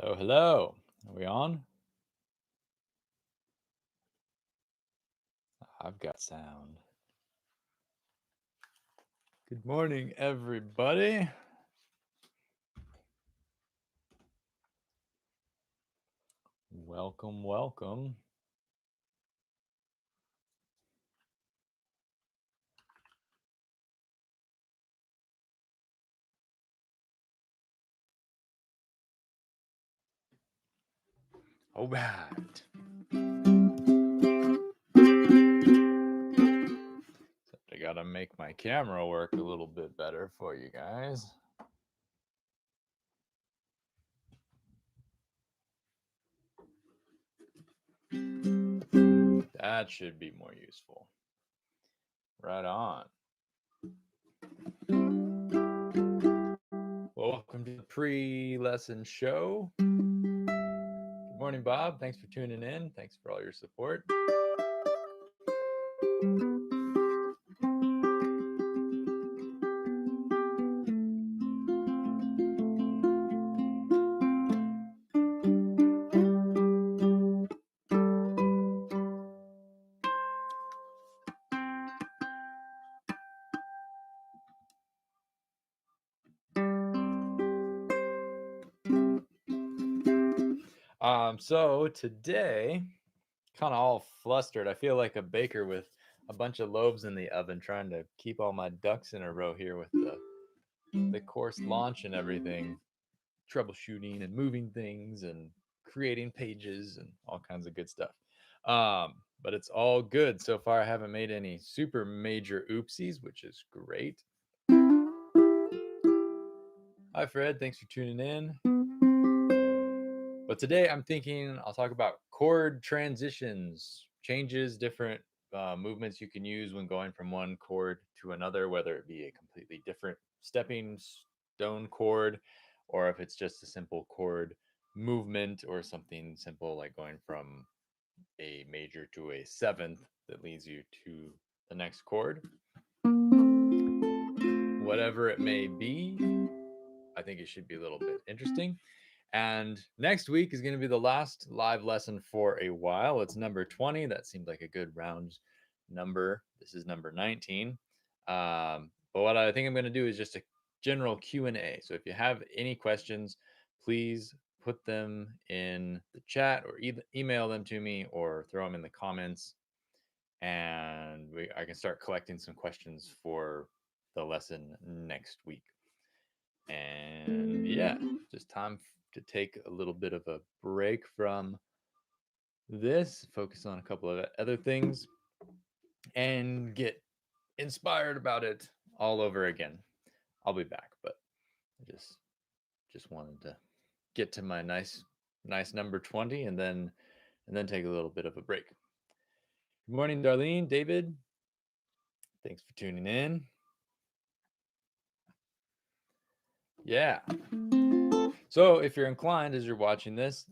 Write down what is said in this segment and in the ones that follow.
Hello, hello. Are we on? I've got sound. Good morning, everybody. Welcome, welcome. All right. I gotta make my camera work a little bit better for you guys. That should be more useful. Right on. Welcome to the pre-lesson show. Good morning, Bob. Thanks for tuning in. Thanks for all your support. So today, kind of all flustered. I feel like a baker with a bunch of loaves in the oven trying to keep all my ducks in a row here with the course launch and everything, troubleshooting and moving things and creating pages and all kinds of good stuff. But it's all good so far. I haven't made any super major oopsies, which is great. Hi, Fred. Thanks for tuning in. But today I'm thinking I'll talk about chord transitions, changes, different movements you can use when going from one chord to another, whether it be a completely different stepping stone chord or if it's just a simple chord movement or something simple like going from a major to a seventh that leads you to the next chord. Whatever it may be, I think it should be a little bit interesting. And next week is going to be the last live lesson for a while. It's number 20. That seemed like a good round number. This is number 19. But what I think I'm going to do is just a general Q&A. So if you have any questions, please put them in the chat or email them to me or throw them in the comments. And I can start collecting some questions for the lesson next week. And yeah, just time to take a little bit of a break from this, focus on a couple of other things, and get inspired about it all over again. I'll be back, but I just wanted to get to my nice number 20 and then take a little bit of a break. Good morning, Darlene, David. Thanks for tuning in. Yeah. So if you're inclined as you're watching this,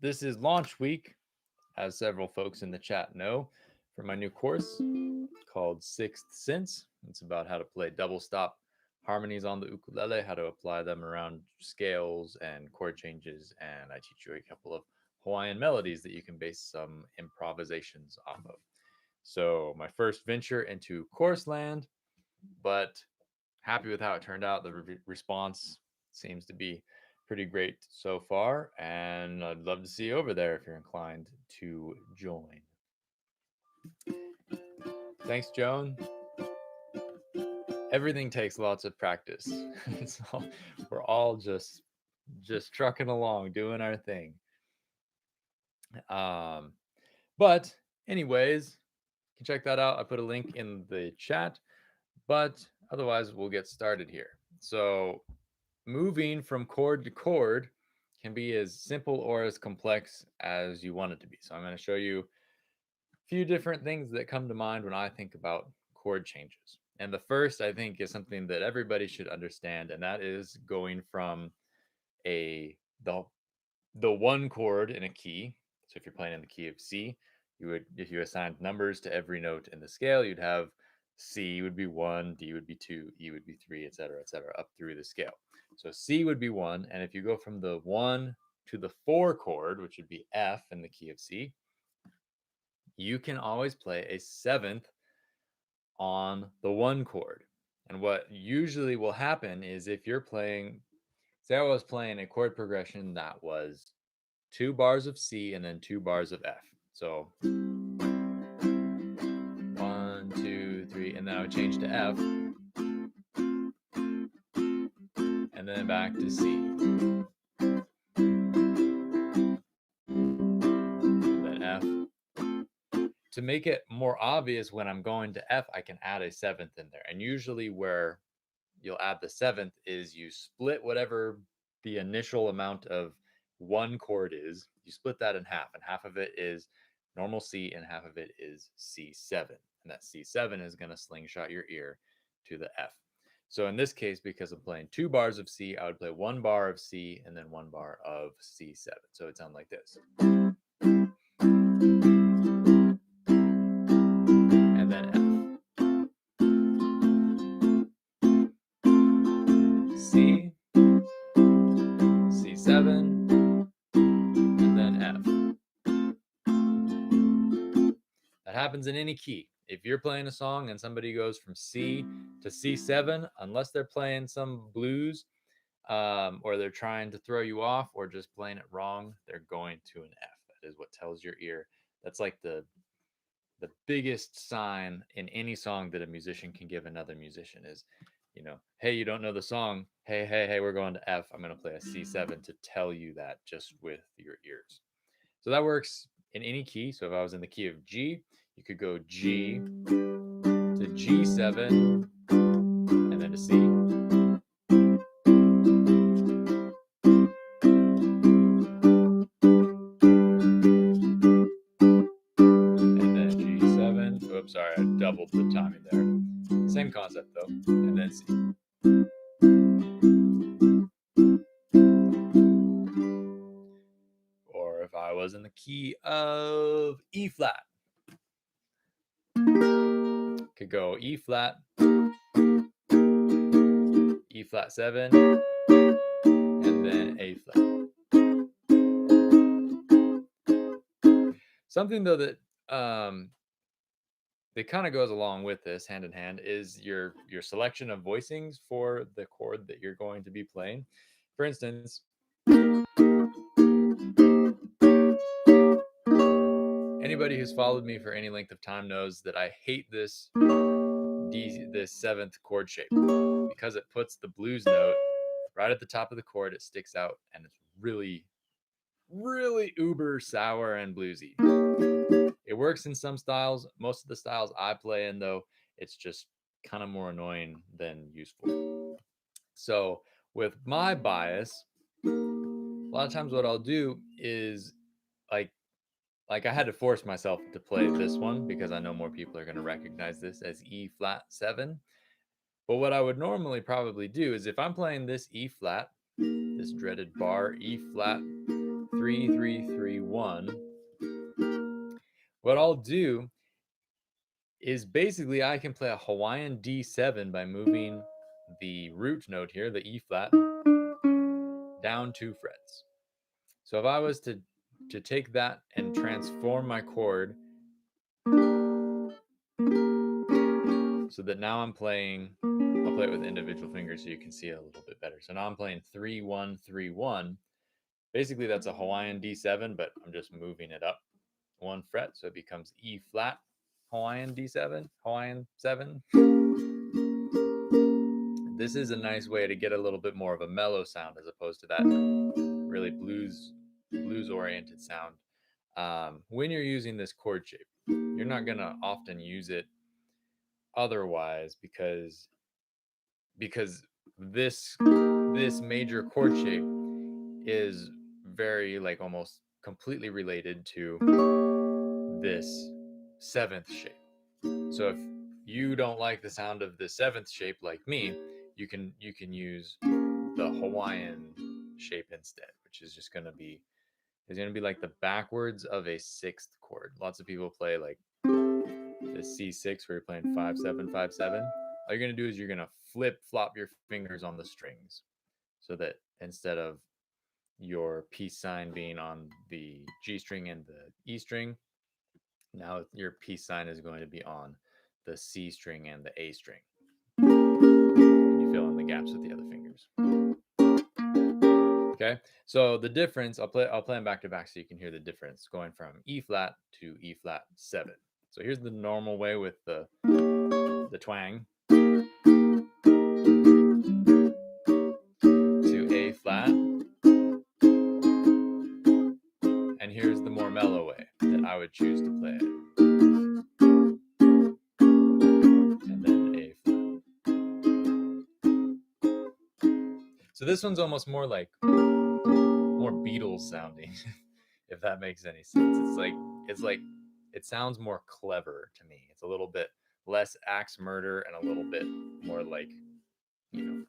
this is launch week, as several folks in the chat know, for my new course called Sixth Sense. It's about how to play double stop harmonies on the ukulele, how to apply them around scales and chord changes, and I teach you a couple of Hawaiian melodies that you can base some improvisations off of. So my first venture into course land, but happy with how it turned out. The response seems to be pretty great so far, and I'd love to see you over there if you're inclined to join. Thanks, Joan. Everything takes lots of practice. So we're all just trucking along, doing our thing. But anyways, you can check that out. I put a link in the chat, but otherwise we'll get started here. So moving from chord to chord can be as simple or as complex as you want it to be. So I'm going to show you a few different things that come to mind when I think about chord changes. And the first, I think, is something that everybody should understand, and that is going from the one chord in a key. So if you're playing in the key of C, you would, if you assigned numbers to every note in the scale, you'd have C would be 1, D would be 2, E would be 3, etc., up through the scale. So C would be 1, and if you go from the 1 to the 4 chord, which would be F in the key of C, you can always play a 7th on the 1 chord. And what usually will happen is if you're playing, say I was playing a chord progression that was 2 bars of C and then 2 bars of F. So 1, 2, 3, and then I would change to F, and then back to C, and then F. To make it more obvious when I'm going to F, I can add a 7th in there. And usually where you'll add the 7th is you split whatever the initial amount of 1 chord is, you split that in half, and half of it is normal C and half of it is C7. And that C7 is going to slingshot your ear to the F. So in this case, because I'm playing 2 bars of C, I would play 1 bar of C and then 1 bar of C7. So it sounds like this. And then F. C, C7, and then F. That happens in any key. If you're playing a song and somebody goes from C to C7, unless they're playing some blues or they're trying to throw you off or just playing it wrong, they're going to an F. That is what tells your ear. That's like the biggest sign in any song that a musician can give another musician is, hey, you don't know the song. Hey, we're going to F. I'm going to play a C7 to tell you that just with your ears. So that works in any key. So if I was in the key of G, you could go G to G7 and then to C. And then G7. Oops, sorry, I doubled the timing there. Same concept though. And then C. Or if I was in the key of E flat, could go E flat, E flat 7, and then A flat. Something though that kind of goes along with this hand in hand is your selection of voicings for the chord that you're going to be playing. For instance, anybody who's followed me for any length of time knows that I hate this seventh chord shape because it puts the blues note right at the top of the chord. It sticks out and it's really, really uber sour and bluesy. It works in some styles. Most of the styles I play in, though, it's just kind of more annoying than useful. So with my bias, a lot of times what I'll do is like I had to force myself to play this one because I know more people are going to recognize this as E flat 7. But what I would normally probably do is if I'm playing this E flat, this dreaded bar E flat 3 3 3 1, what I'll do is basically I can play a Hawaiian D7 by moving the root note here, the E flat, down 2 frets. So if I was to take that and transform my chord so that now I'm playing, I'll play it with individual fingers so you can see it a little bit better. So now I'm playing 3 1 3 1. Basically that's a Hawaiian D7, but I'm just moving it up 1 fret, so it becomes E flat Hawaiian D7, Hawaiian 7. This is a nice way to get a little bit more of a mellow sound as opposed to that really blues oriented sound. When you're using this chord shape, you're not going to often use it otherwise because this major chord shape is very like almost completely related to this 7th shape. So if you don't like the sound of the 7th shape like me, you can use the Hawaiian shape instead, which is just going to be like the backwards of a 6th chord. Lots of people play like the C6 where you're playing 5 7 5 7. All you're going to do is you're going to flip flop your fingers on the strings. so that instead of your peace sign being on the G string and the E string, now your peace sign is going to be on the C string and the A string. And you fill in the gaps with the other fingers. Okay, so the difference, I'll play them back to back so you can hear the difference going from E flat to E flat 7. So here's the normal way with the twang to A flat. And here's the more mellow way that I would choose to play it. And then A flat. So this one's almost more like more Beatles sounding, if that makes any sense. It's like it sounds more clever to me. It's a little bit less axe murder and a little bit more like,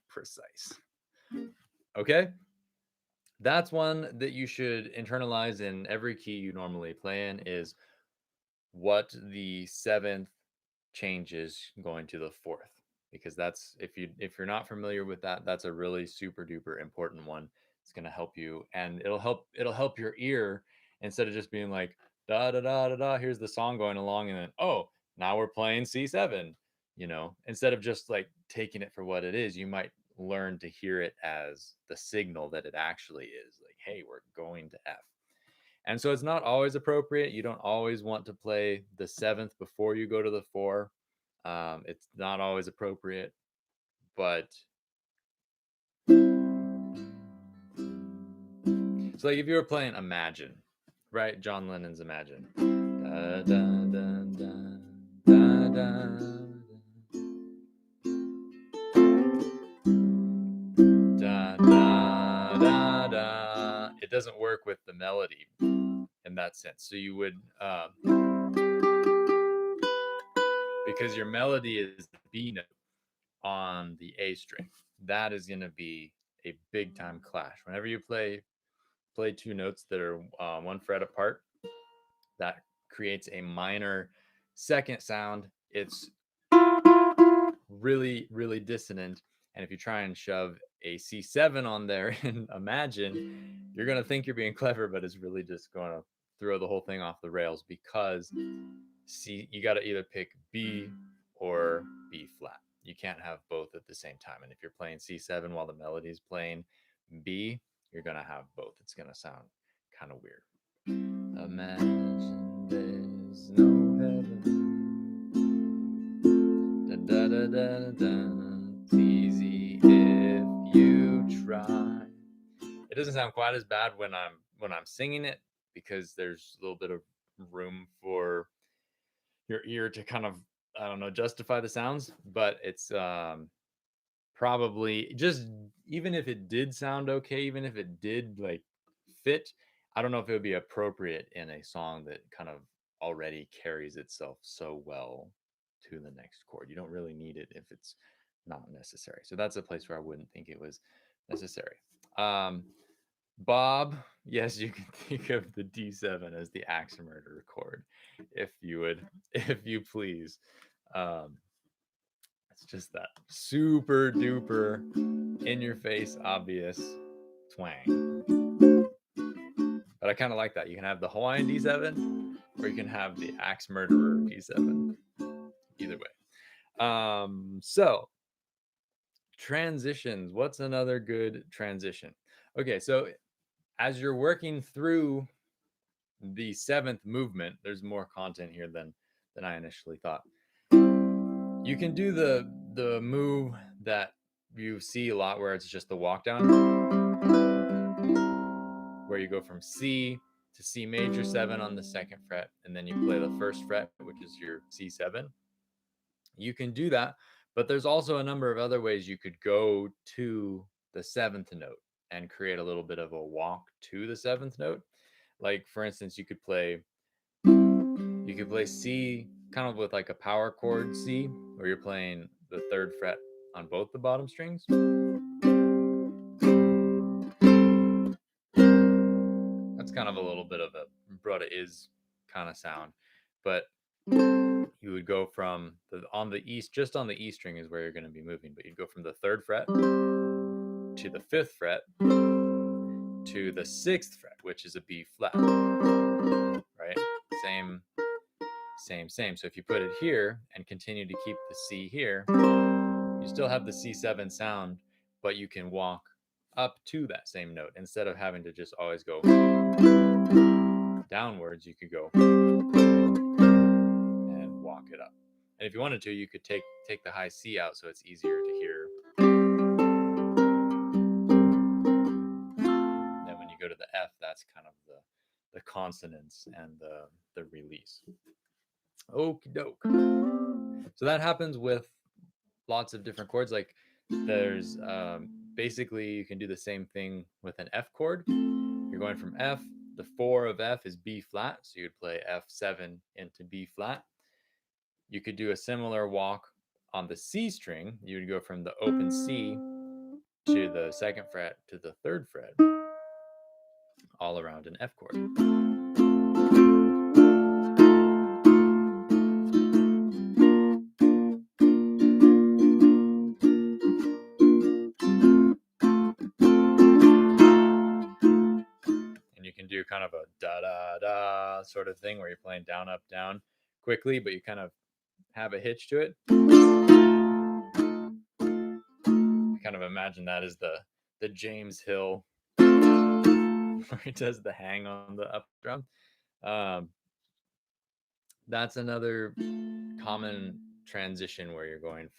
precise. Okay? That's one that you should internalize in every key you normally play in, is what the 7th changes going to the 4th, because that's, if you're not familiar with that, that's a really super duper important one. It's going to help you, and it'll help your ear, instead of just being like da da da da da, here's the song going along, and then, oh, now we're playing C7. Instead of just like taking it for what it is, you might learn to hear it as the signal that it actually is, like, hey, we're going to F. And so it's not always appropriate. You don't always want to play the 7th before you go to the 4. It's not always appropriate, but so like if you were playing Imagine, right? John Lennon's Imagine. Da, da, da, da, da, da, da, da, da. It doesn't work with the melody in that sense. So you would, because your melody is the B note on the A string, that is going to be a big time clash. Whenever you play two notes that are 1 fret apart, that creates a minor second sound. It's really, really dissonant. And if you try and shove a C7 on there and Imagine, you're going to think you're being clever, but it's really just going to throw the whole thing off the rails, because you got to either pick B or B flat. You can't have both at the same time. And if you're playing C7 while the melody is playing B, you're going to have both. It's going to sound kind of weird. Imagine there's no heaven. Da, da, da, da, da. It's easy if you try. It doesn't sound quite as bad when I'm singing it, because there's a little bit of room for your ear to kind of, I don't know, justify the sounds. But it's probably just, even if it did sound okay, even if it did like fit, I don't know if it would be appropriate in a song that kind of already carries itself so well to the next chord. You don't really need it if it's not necessary. So that's a place where I wouldn't think it was necessary. Bob, yes, you can think of the D7 as the axe murder chord, if you please. It's just that super duper in your face obvious twang. But I kind of like that. You can have the Hawaiian D7, or you can have the axe murderer D7. Either way. So transitions. What's another good transition? Okay, so as you're working through the 7th movement, there's more content here than I initially thought. You can do the move that you see a lot, where it's just the walk down, where you go from C to C major 7 on the 2nd fret, and then you play the 1st fret, which is your C7. You can do that, but there's also a number of other ways you could go to the 7th note and create a little bit of a walk to the 7th note. Like, for instance, you could play C kind of with like a power chord C, where you're playing the 3rd fret on both the bottom strings. That's kind of a little bit of a Brutta is kind of sound, but you would go from on the E string is where you're going to be moving, but you'd go from the 3rd fret to the 5th fret to the 6th fret, which is a B flat, right? Same. So if you put it here and continue to keep the C here, you still have the C7 sound, but you can walk up to that same note instead of having to just always go downwards. You could go and walk it up. And if you wanted to, you could take the high C out so it's easier to hear. And then when you go to the F, that's kind of the consonants and the release. Okie doke. So that happens with lots of different chords. Like there's basically you can do the same thing with an F chord. You're going from F. The 4 of F is B flat, so you'd play F7 into B flat. You could do a similar walk on the C string. You would go from the open C to the 2nd fret to the 3rd fret, all around an F chord. And you can do kind of a da-da-da sort of thing where you're playing down, up, down quickly, but you kind of have a hitch to it. Kind of imagine that as the James Hill where he does the hang on the up drum. That's another common transition where you're going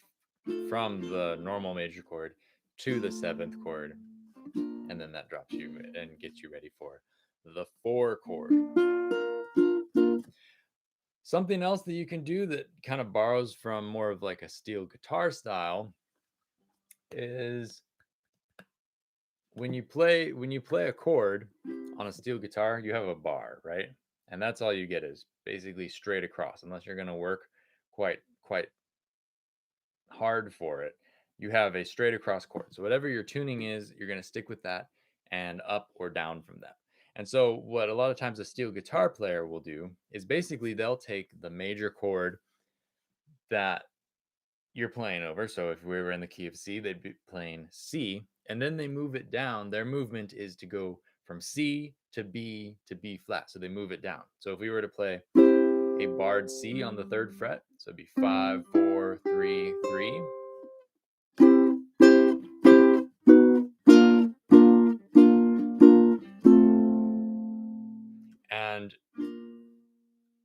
from the normal major chord to the 7th chord, and then that drops you and gets you ready for the 4 chord. Something else that you can do that kind of borrows from more of like a steel guitar style is when you play a chord on a steel guitar, you have a bar, right? And that's all you get is basically straight across, unless you're going to work quite hard for it. You have a straight across chord. So whatever your tuning is, you're going to stick with that and up or down from that. And so what a lot of times a steel guitar player will do is basically they'll take the major chord that you're playing over. So if we were in the key of C, they'd be playing C, and then they move it down. Their movement is to go from C to B flat. So they move it down. So if we were to play a barred C on the 3rd fret, so it'd be 5, 4, 3, 3. And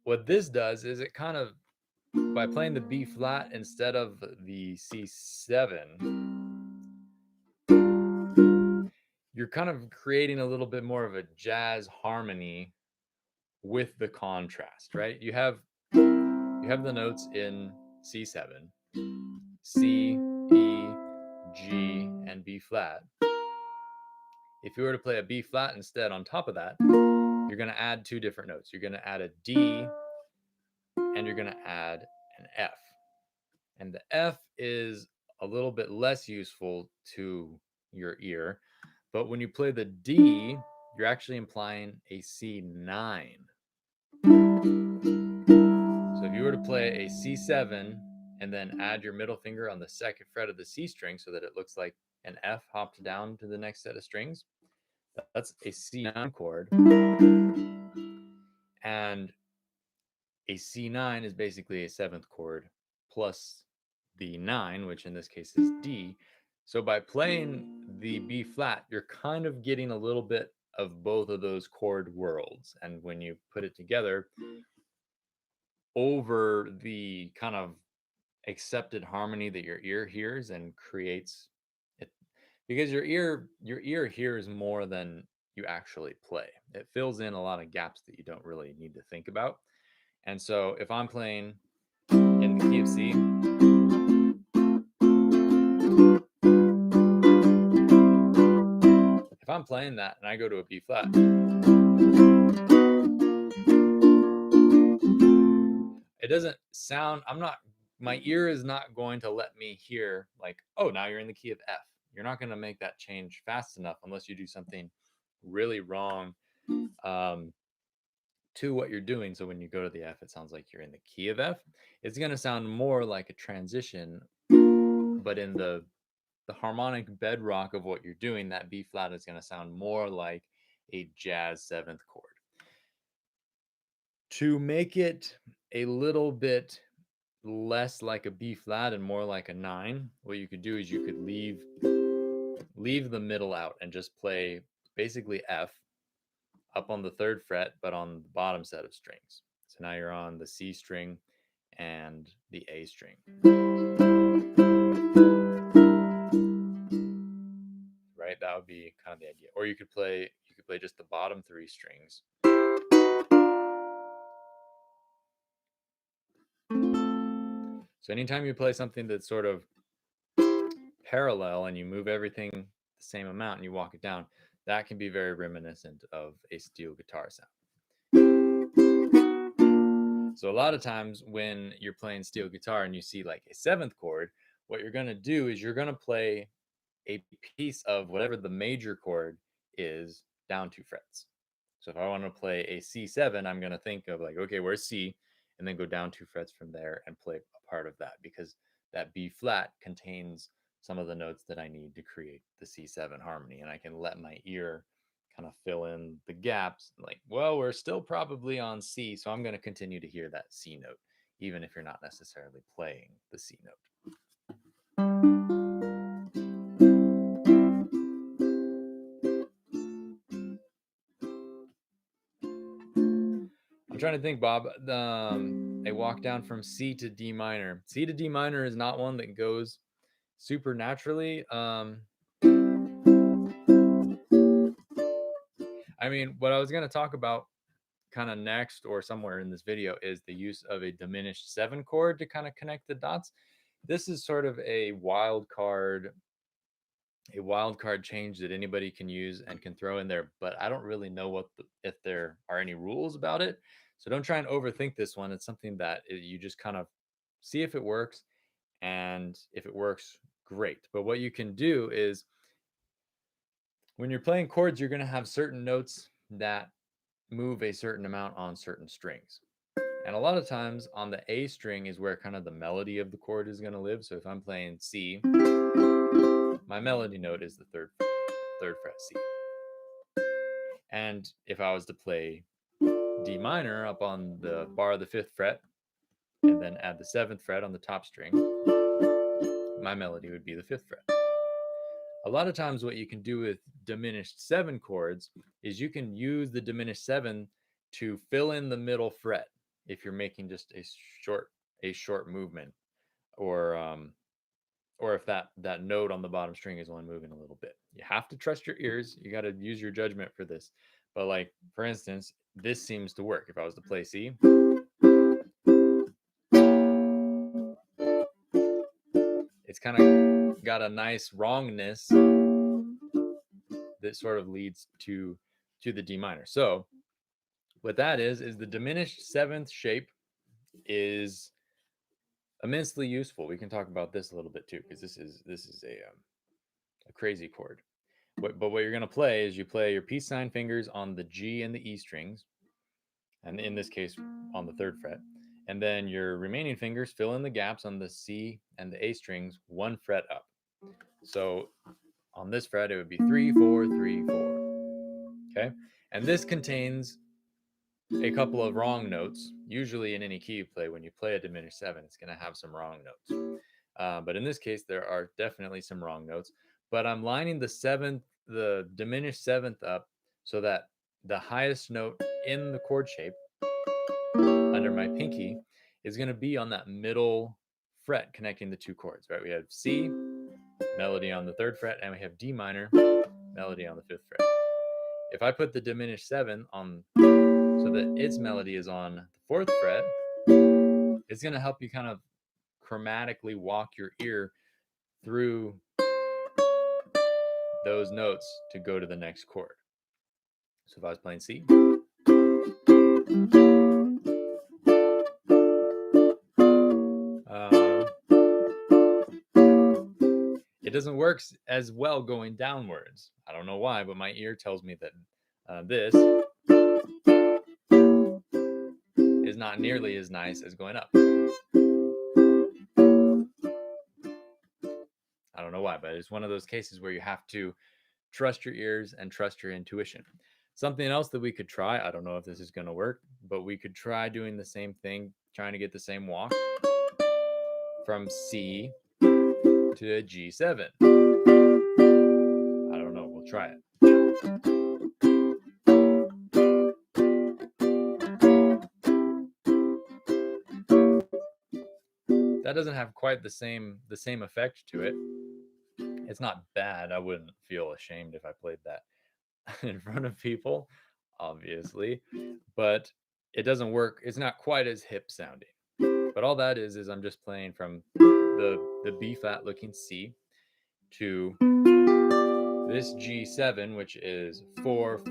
what this does is it kind of, by playing the B flat instead of the C7, you're kind of creating a little bit more of a jazz harmony with the contrast, right? You have the notes in C7, C, E, G, and B flat. If you were to play a B flat instead on top of that, you're going to add 2 different notes. You're going to add a D and you're going to add an F. And the F is a little bit less useful to your ear, but when you play the D, you're actually implying a C9. So if you were to play a C7 and then add your middle finger on the 2nd fret of the C string so that it looks like an F hopped down to the next set of strings, that's a C9 chord. And a C9 is basically a 7th chord plus the 9, which in this case is D. So by playing the B flat, you're kind of getting a little bit of both of those chord worlds. And when you put it together over the kind of accepted harmony that your ear hears and creates it, because your ear hears more than you actually play. It fills in a lot of gaps that you don't really need to think about. And so if I'm playing in the key of C, if I'm playing that and I go to a B flat, it doesn't sound, my ear is not going to let me hear like, oh, now you're in the key of F. You're not going to make that change fast enough unless you do something really wrong to what you're doing. So when you go to the F, it sounds like you're in the key of F. It's going to sound more like a transition, but in the the harmonic bedrock of what you're doing, that B flat is going to sound more like a jazz seventh chord. To make it a little bit less like a B flat and more like a 9, what you could do is you could leave the middle out and just play basically F up on the 3rd fret, but on the bottom set of strings. So now you're on the C string and the A string. Right? That would be kind of the idea. Or you could play just the bottom 3 strings. So anytime you play something that's sort of parallel and you move everything the same amount and you walk it down, that can be very reminiscent of a steel guitar sound. So a lot of times when you're playing steel guitar and you see like a 7th chord, what you're going to do is you're going to play a piece of whatever the major chord is down 2 frets. So if I want to play a C7, I'm going to think of like, okay, where's C? And then go down 2 frets from there and play a part of that, because that B flat contains some of the notes that I need to create the C7 harmony. And I can let my ear kind of fill in the gaps. Like, well, we're still probably on C, so I'm going to continue to hear that C note, even if you're not necessarily playing the C note. I'm trying to think, Bob. A walk down from C to D minor. C to D minor is not one that goes super naturally. I mean, what I was going to talk about kind of next or somewhere in this video is the use of a diminished 7 chord to kind of connect the dots. This is sort of a wild card change that anybody can use and can throw in there, but I don't really know if there are any rules about it. So don't try and overthink this one. It's something that you just kind of see if it works, and if it works, great. But what you can do is when you're playing chords, you're going to have certain notes that move a certain amount on certain strings. And a lot of times on the A string is where kind of the melody of the chord is going to live. So if I'm playing C, my melody note is the third fret C. And if I was to play D minor up on the bar of the 5th fret and then add the 7th fret on the top string, my melody would be the 5th fret. A lot of times what you can do with diminished 7 chords is you can use the diminished 7 to fill in the middle fret if you're making just a short movement, or if that note on the bottom string is only moving a little bit. You have to trust your ears. You got to use your judgment for this. But like, for instance, this seems to work. If I was to play C, it's kind of got a nice wrongness that sort of leads to the D minor. So what that is the diminished 7th shape is immensely useful. We can talk about this a little bit too, because this is a crazy chord. But what you're going to play is you play your peace sign fingers on the G and the E strings, and in this case on the 3rd fret, and then your remaining fingers fill in the gaps on the C and the A strings 1 fret up. So on this fret it would be 3 4 3 4. Okay, and this contains a couple of wrong notes. Usually in any key you play, when you play a diminished 7, it's going to have some wrong notes. But in this case, there are definitely some wrong notes. But I'm lining the diminished 7th up so that the highest note in the chord shape under my pinky is going to be on that middle fret connecting the 2 chords, right? We have C, melody on the 3rd fret, and we have D minor, melody on the 5th fret. If I put the diminished 7 on so that its melody is on the 4th fret, it's going to help you kind of chromatically walk your ear through those notes to go to the next chord. So if I was playing C, it doesn't work as well going downwards. I don't know why, but my ear tells me that this is not nearly as nice as going up. I don't don't know why, but it's one of those cases where you have to trust your ears and trust your intuition. Something else that we could try, I don't know if this is going to work, but we could try doing the same thing, trying to get the same walk from C to G7. I don't know, we'll try it. That doesn't have quite the same effect to it. It's not bad. I wouldn't feel ashamed if I played that in front of people, obviously, but it doesn't work. It's not quite as hip sounding. But all that is I'm just playing from the B flat looking C to this G7, which is 4,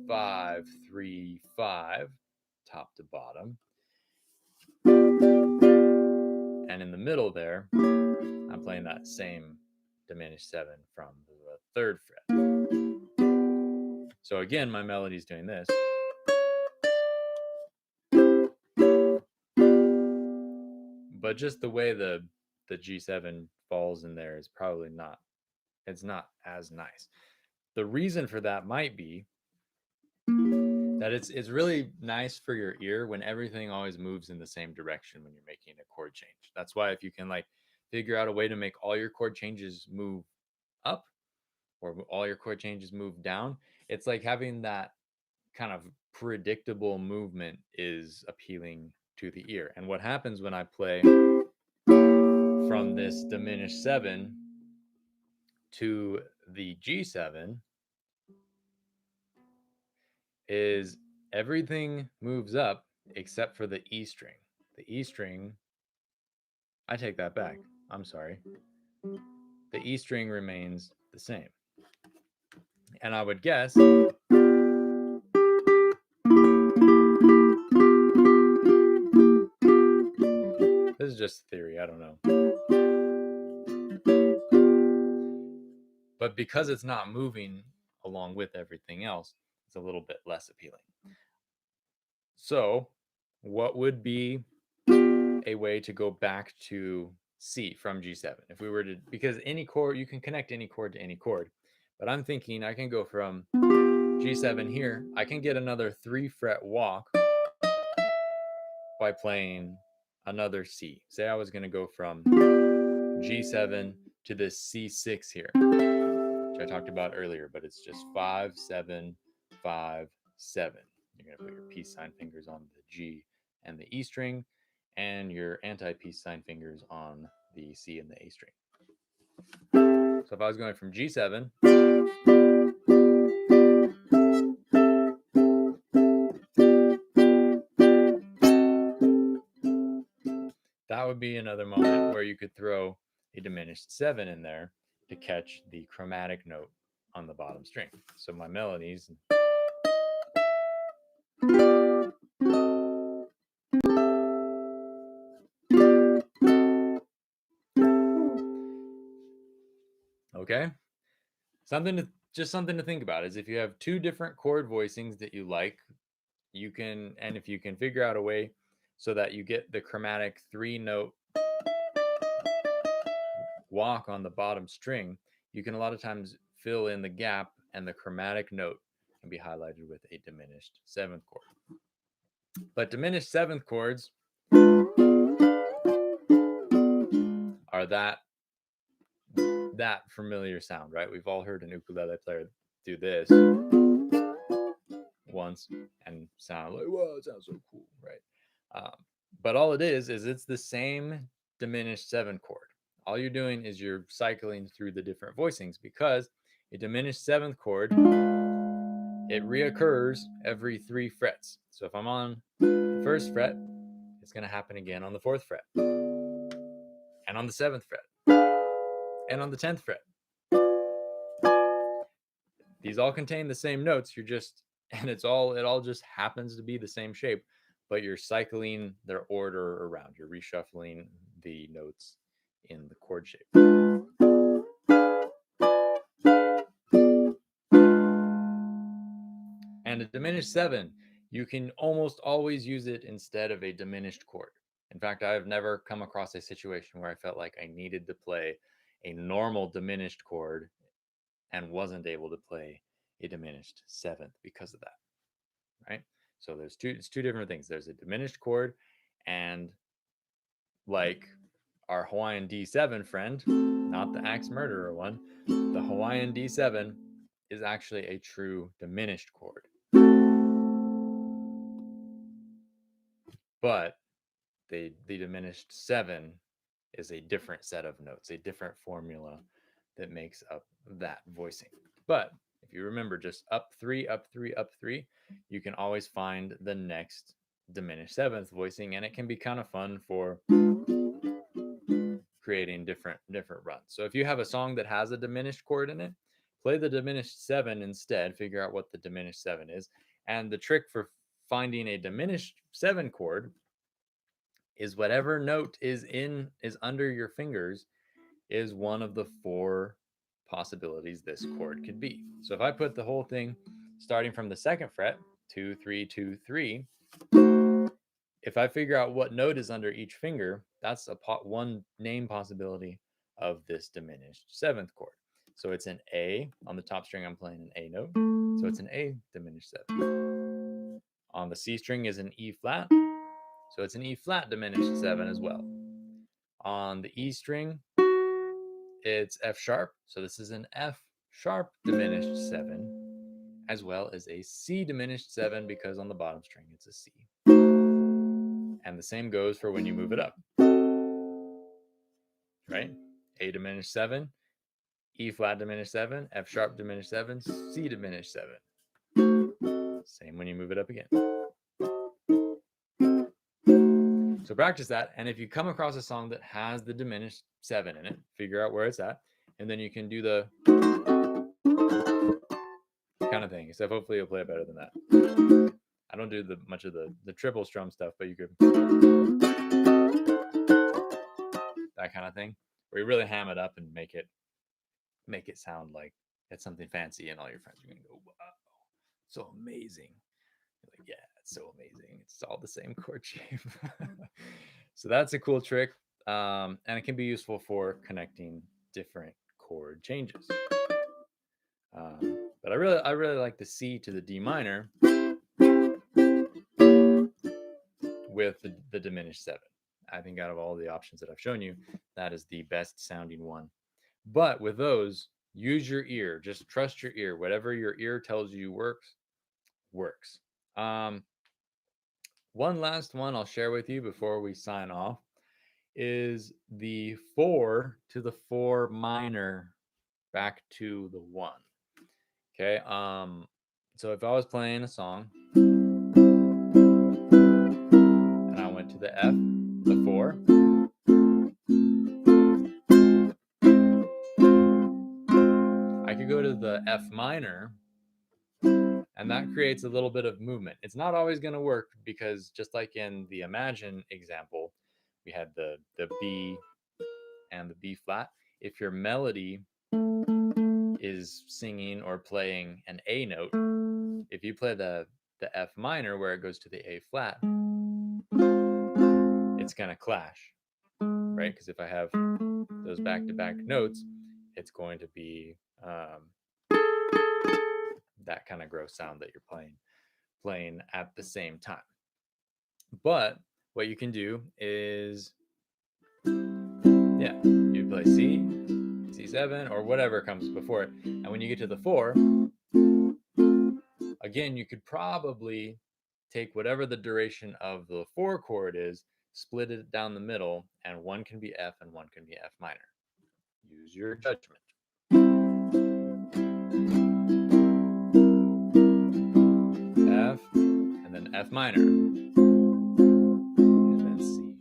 5, 3, 5, top to bottom. And in the middle there, I'm playing that same diminished 7 from the 3rd fret. So again, my melody is doing this. But just the way the G7 falls in there is probably not, it's not as nice. The reason for that might be that it's really nice for your ear when everything always moves in the same direction when you're making a chord change. That's why if you can like figure out a way to make all your chord changes move up or all your chord changes move down, it's like having that kind of predictable movement is appealing to the ear. And what happens when I play from this diminished 7 to the G7 is everything moves up except for the E string. The E string, I take that back. I'm sorry. The E string remains the same. And I would guess this is just theory, I don't know. But because it's not moving along with everything else, it's a little bit less appealing. So, what would be a way to go back to C from G7? If we were to, because any chord, you can connect any chord to any chord, but I'm thinking I can go from G7 here, I can get another 3 fret walk by playing another C. Say I was going to go from G7 to this C6 here, which I talked about earlier, but it's just 5, 7, 5, 7. You're going to put your peace sign fingers on the G and the E string, and your anti-peace sign fingers on the C and the A string. So if I was going from G7 that would be another moment where you could throw a diminished 7 in there to catch the chromatic note on the bottom string. So my melodies. Okay? Something to think about is if you have 2 different chord voicings that you like, you can, and if you can figure out a way so that you get the chromatic 3 note walk on the bottom string, you can a lot of times fill in the gap and the chromatic note can be highlighted with a diminished 7th chord. But diminished 7th chords are that familiar sound, right? We've all heard an ukulele player do this once and sound like, whoa, it sounds so cool, right? But all it is it's the same diminished 7 chord. All you're doing is you're cycling through the different voicings, because a diminished 7th chord, it reoccurs every 3 frets. So if I'm on the 1st fret, it's going to happen again on the 4th fret, and on the 7th fret, and on the 10th fret. These all contain the same notes. And it all just happens to be the same shape, but you're cycling their order around. You're reshuffling the notes in the chord shape. And a diminished 7, you can almost always use it instead of a diminished chord. In fact, I've never come across a situation where I felt like I needed to play a normal diminished chord and wasn't able to play a diminished seventh because of that, right? So it's two different things. There's a diminished chord, and like our Hawaiian D7 friend, not the axe murderer one, the Hawaiian D7 is actually a true diminished chord. But the diminished seven is a different set of notes, a different formula that makes up that voicing. But if you remember just up three, up three, up three, you can always find the next diminished seventh voicing, and it can be kind of fun for creating different runs. So if you have a song that has a diminished chord in it, play the diminished seven instead, figure out what the diminished seven is. And the trick for finding a diminished seven chord is whatever note is under your fingers is one of the four possibilities this chord could be. So if I put the whole thing starting from the second fret, 2, 3, 2, 3, if I figure out what note is under each finger, that's one name possibility of this diminished seventh chord. So it's an A. On the top string, I'm playing an A note. So it's an A diminished seven. On the C string is an E flat. So it's an E flat diminished seven as well. On the E string, it's F sharp. So this is an F sharp diminished seven, as well as a C diminished seven, because on the bottom string, it's a C. And the same goes for when you move it up, right? A diminished seven, E flat diminished seven, F sharp diminished seven, C diminished seven. Same when you move it up again. So practice that. And if you come across a song that has the diminished seven in it, figure out where it's at. And then you can do the kind of thing. Except hopefully you'll play it better than that. I don't do much of the triple strum stuff, but you could that kind of thing, where you really ham it up and make it sound like it's something fancy, and all your friends are gonna go, "Wow, so amazing!" You're like, yeah, it's so amazing. It's all the same chord shape. So that's a cool trick, and it can be useful for connecting different chord changes. But I really like the C to the D minor with the diminished seven. I think out of all the options that I've shown you, that is the best sounding one. But with those, use your ear. Just trust your ear. Whatever your ear tells you works. One last one I'll share with you before we sign off is the 4 to the 4 minor back to the 1. Okay. So if I was playing a song and I went to the F, the 4, I could go to the F minor, and that creates a little bit of movement. It's not always going to work, because just like in the Imagine example, we had the B and the B flat. If your melody is singing or playing an A note, if you play the F minor where it goes to the A flat, it's going to clash, right? Because if I have those back-to-back notes, it's going to be that kind of gross sound that you're playing at the same time. But what you can do is, you play C, C7, or whatever comes before it. And when you get to the 4, again, you could probably take whatever the duration of the 4 chord is, split it down the middle, and one can be F and one can be F minor. Use your judgment. F, and then F minor, and then C.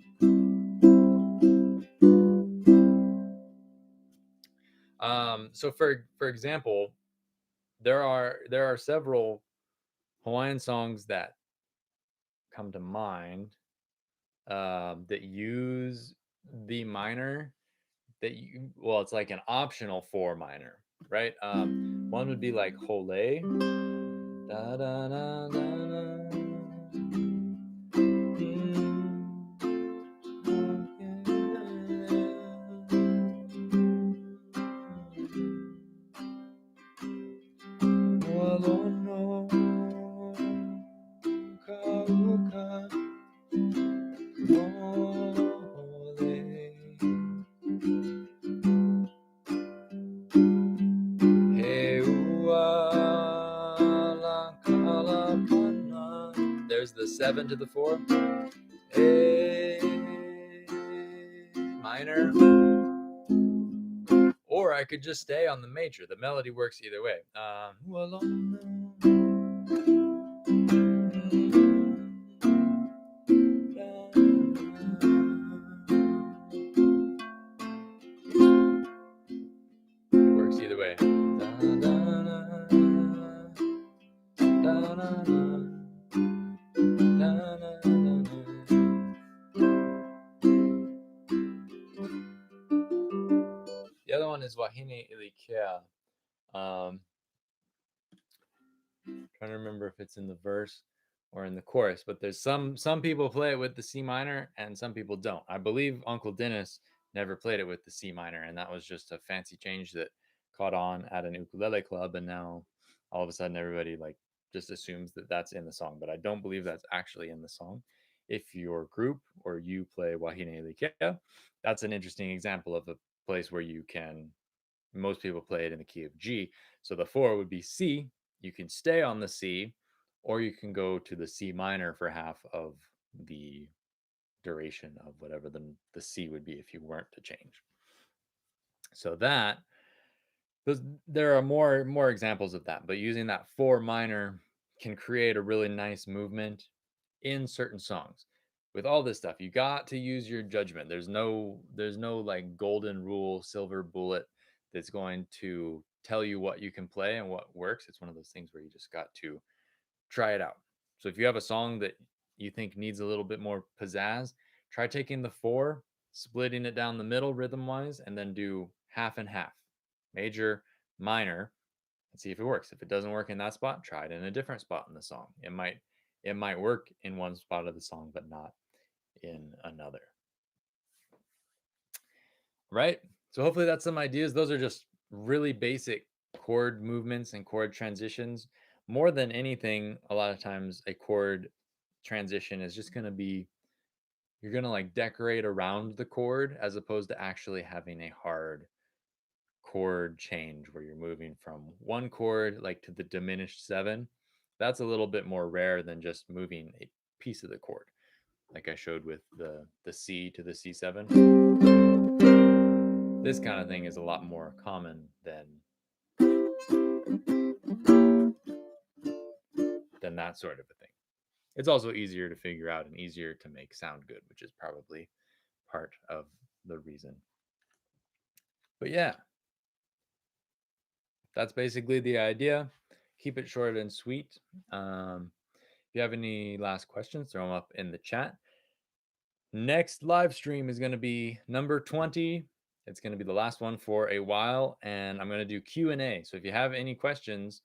So for example, there are several Hawaiian songs that come to mind that use the minor, it's like an optional 4 minor, right? One would be like Hole. Da, da, da, da, da. 7 to the 4, A minor, or I could just stay on the major. The melody works either way. It works either way. The other one is Wahine Ilikea. Trying to remember if it's in the verse or in the chorus, but there's some people play it with the C minor and some people don't. I believe Uncle Dennis never played it with the C minor, and that was just a fancy change that caught on at an ukulele club, and now all of a sudden everybody like just assumes that that's in the song, but I don't believe that's actually in the song. If your group or you play Wahine Likea, that's an interesting example of a place where you can, most people play it in the key of G. So the 4 would be C. You can stay on the C, or you can go to the C minor for half of the duration of whatever the C would be if you weren't to change. So that there are more examples of that, but using that 4 minor can create a really nice movement in certain songs. With all this stuff, you got to use your judgment. There's no like golden rule, silver bullet that's going to tell you what you can play and what works. It's one of those things where you just got to try it out. So if you have a song that you think needs a little bit more pizzazz, try taking the 4, splitting it down the middle rhythm wise, and then do half and half, major, minor, and see if it works. If it doesn't work in that spot, try it in a different spot in the song. It might work in one spot of the song, but not in another. Right? So hopefully that's some ideas. Those are just really basic chord movements and chord transitions. More than anything, a lot of times a chord transition is just going to be, you're going to like decorate around the chord as opposed to actually having a hard chord change where you're moving from one chord like to the diminished 7. That's a little bit more rare than just moving a piece of the chord, like I showed with the C to the C7. This kind of thing is a lot more common than that sort of a thing. It's also easier to figure out and easier to make sound good, which is probably part of the reason. But yeah, that's basically the idea. Keep it short and sweet. If you have any last questions, throw them up in the chat. Next live stream is going to be number 20. It's going to be the last one for a while, and I'm going to do Q&A. So if you have any questions,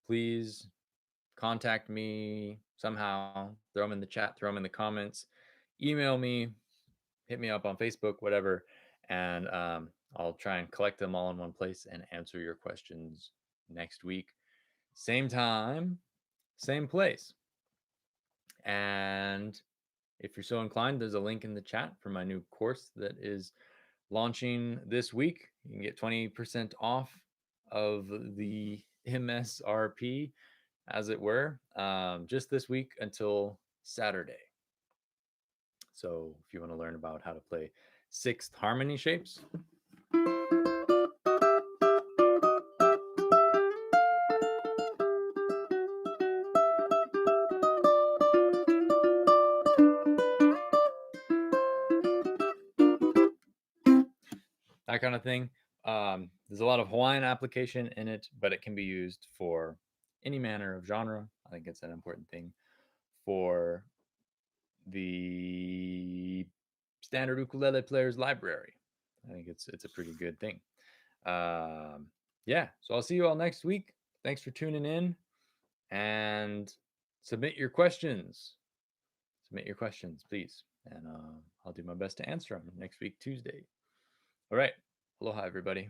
please contact me somehow. Throw them in the chat, throw them in the comments, email me, hit me up on Facebook, whatever, and I'll try and collect them all in one place and answer your questions next week. Same time, same place. And if you're so inclined, there's a link in the chat for my new course that is launching this week. You can get 20% off of the MSRP, as it were, just this week until Saturday. So if you want to learn about how to play 6th harmony shapes, that kind of thing. There's a lot of Hawaiian application in it, but it can be used for any manner of genre. I think it's an important thing for the standard ukulele player's library. I think it's a pretty good thing. Yeah, so I'll see you all next week. Thanks for tuning in, and submit your questions. Submit your questions, please, and I'll do my best to answer them next week, Tuesday. All right. Aloha, everybody.